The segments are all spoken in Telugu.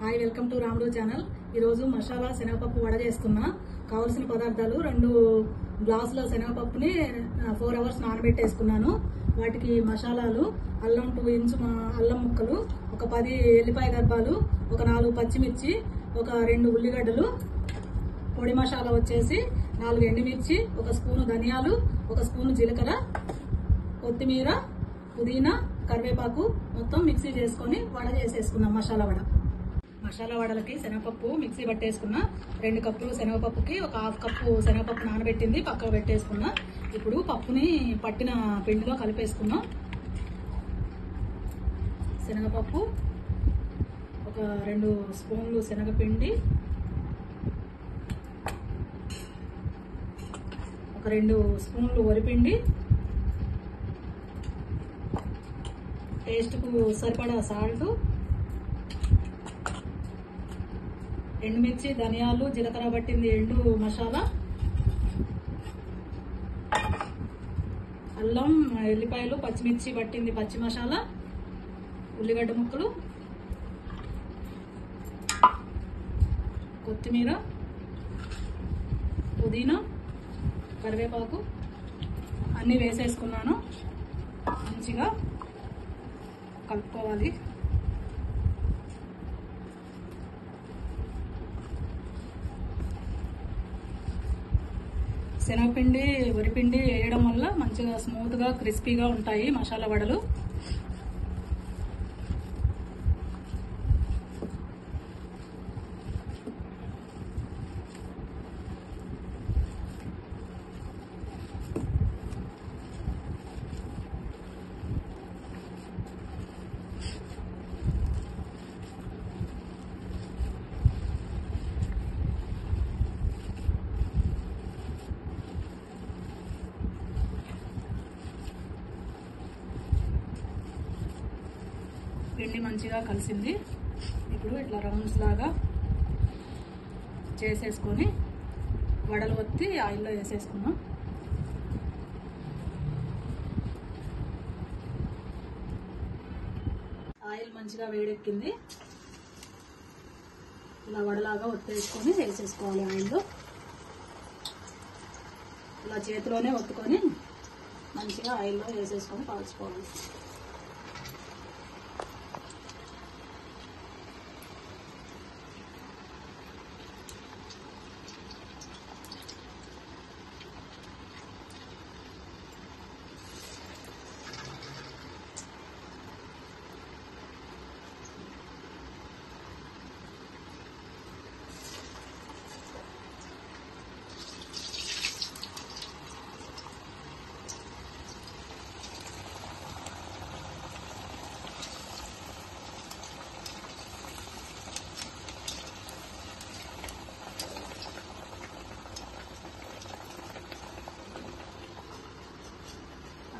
హాయ్, వెల్కమ్ టు రాముడు ఛానల్. ఈరోజు మసాలా శనగపప్పు వడ చేస్తున్నా. కావాల్సిన పదార్థాలు 2 గ్లాసుల శనగపప్పుని 4 అవర్స్ నానబెట్టేసుకున్నాను. వాటికి మసాలాలు అల్లం 2 ఇంచు అల్లం ముక్కలు, ఒక 10 ఎల్లిపాయ గర్భాలు, ఒక 4 పచ్చిమిర్చి, ఒక 2 ఉల్లిగడ్డలు, పొడి మసాలా వచ్చేసి 4 ఎండుమిర్చి, ఒక స్పూను ధనియాలు, ఒక స్పూను జీలకర్ర, కొత్తిమీర, పుదీనా, కరివేపాకు మొత్తం మిక్సీ చేసుకొని వడ చేసేసుకున్నాం. మసాలా వడలకి శనగపప్పు మిక్సీ పట్టేసుకున్నా. 2 కప్పులు శనగపప్పుకి ఒక 1/2 కప్పు శనగపప్పు నానబెట్టింది పక్కకు పెట్టేసుకున్నా. ఇప్పుడు పప్పుని పట్టిన పిండిలో కలిపేసుకున్నాం. శనగపప్పు, ఒక 2 స్పూన్లు శనగపిండి, ఒక 2 స్పూన్లు వరిపిండి, టేస్ట్కు సరిపడా సాల్ట్, ఎండుమిర్చి, ధనియాలు, జీలకర్ర పట్టింది ఎండు మసాలా, అల్లం, ఎల్లిపాయలు, పచ్చిమిర్చి పట్టింది పచ్చి మసాలా, ఉల్లిగడ్డ ముక్కలు, కొత్తిమీర, పుదీనా, కరివేపాకు అన్నీ వేసేసుకున్నాను. మంచిగా కలుపుకోవాలి. శనగపిండి, వరిపిండి వేయడం వల్ల మంచిగా స్మూత్గా క్రిస్పీగా ఉంటాయి మసాలా వడలు. పిండి మంచిగా కలిసింది. ఇప్పుడు ఇట్లా రౌండ్స్ లాగా చేసేసుకొని వడలు ఒత్తి ఆయిల్లో వేసేసుకున్నాం. ఆయిల్ మంచిగా వేడెక్కింది. ఇలా వడలాగా ఒత్తేసుకొని వేసేసుకోవాలి ఆయిల్లో. ఇలా చేతిలోనే ఒత్తుకొని మంచిగా ఆయిల్లో వేసేసుకొని కాల్చుకోవాలి.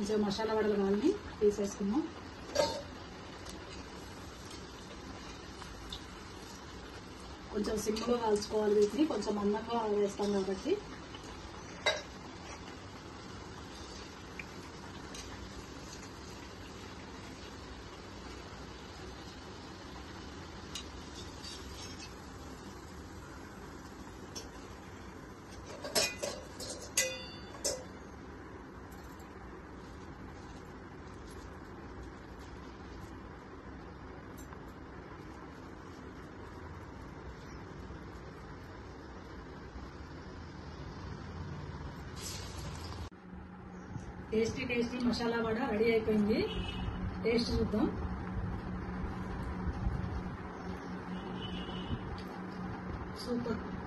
మంచిగా మసాలా వడలు కావాలని తీసేసుకున్నాం. కొంచెం సిమ్లో కాల్చుకోవాలి. వీటిని కొంచెం మందంగా వేస్తాం కాబట్టి టేస్టీ మసాలా వడ రెడీ అయిపోయింది. టేస్ట్ చూద్దాం. సూపర్.